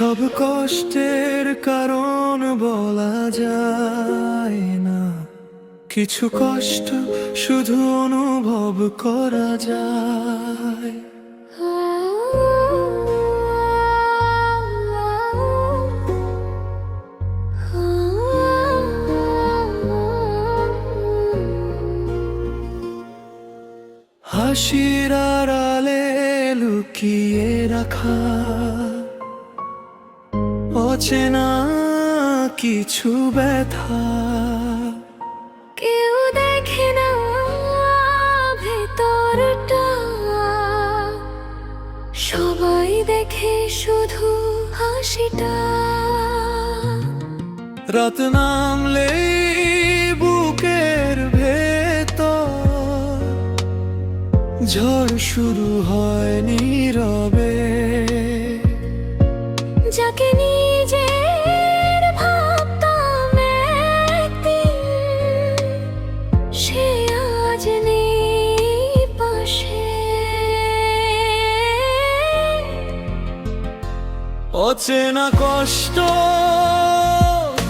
সব কষ্টের কারণ বলা যায় না, কিছু কষ্ট শুধু অনুভব করা যায়। হাসির আড়ালে লুকিয়ে রাখা অচেনা কিছু ব্যথা, কেউ দেখে না ভেতরটা, সবাই দেখে শুধু হাসিটা। রাত নামলেই বুকের ভেতর ঝড় শুরু হয় নীরবে, যাকে নিজের ভাবতাম একদিন, সে আজ নেই পাশে। অচেনা কষ্ট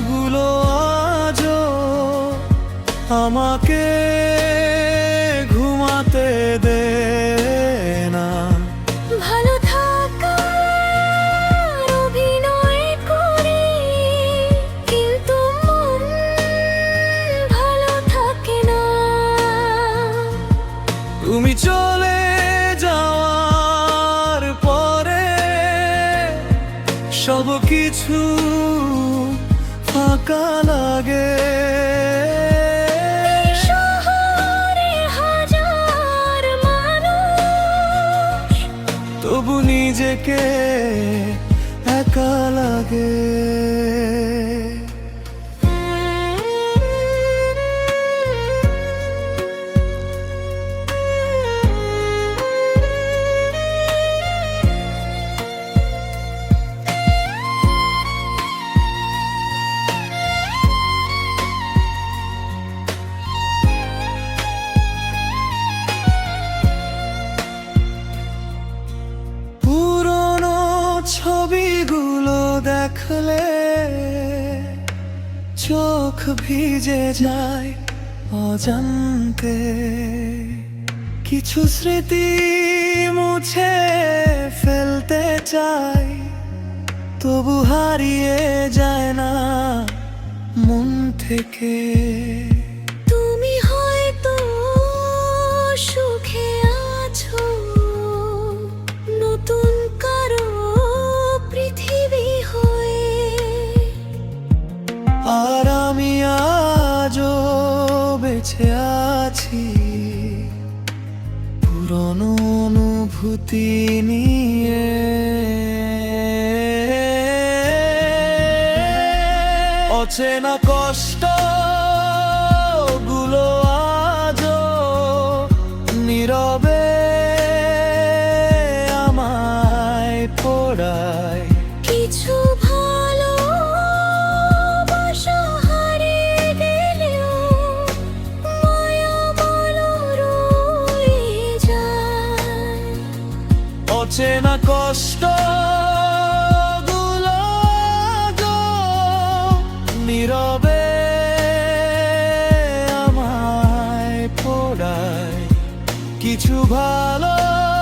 গুলো আজও আমাকে ঘুমাতে দে না। ভালো থাকার অভিনয় করি, কিন্তু মন ভালো থাকে না। তুমি চলে যাওয়ার পরে সব কিছু ফাঁকা লাগে। শহরে হাজার মানুষ, তবু নিজেকে একা লাগে। পুরনো ছবিগুলো দেখলে চোখ ভিজে যায় অজান্তে, কিছু স্মৃতি মুছে ফেলতে চাই, তবু হারিয়ে যায় না মন থেকে। তুমি হয়তো সুখে আছো নতুন কারো পৃথিবী হয়ে, আর আমি আজও বেঁচে আছি পুরনো অনুভূতি নিয়ে। অচেনা কষ্ট গুলো আজও নীরবে আমায় পড়ায়। কিছু ভালোবাসা হারিয়ে গেলেও মায়া বলো রয়ে যায়। অচেনা কষ্ট গুলো আজও নীরবে আমায় পড়ায়। কিছু ভালোবাসা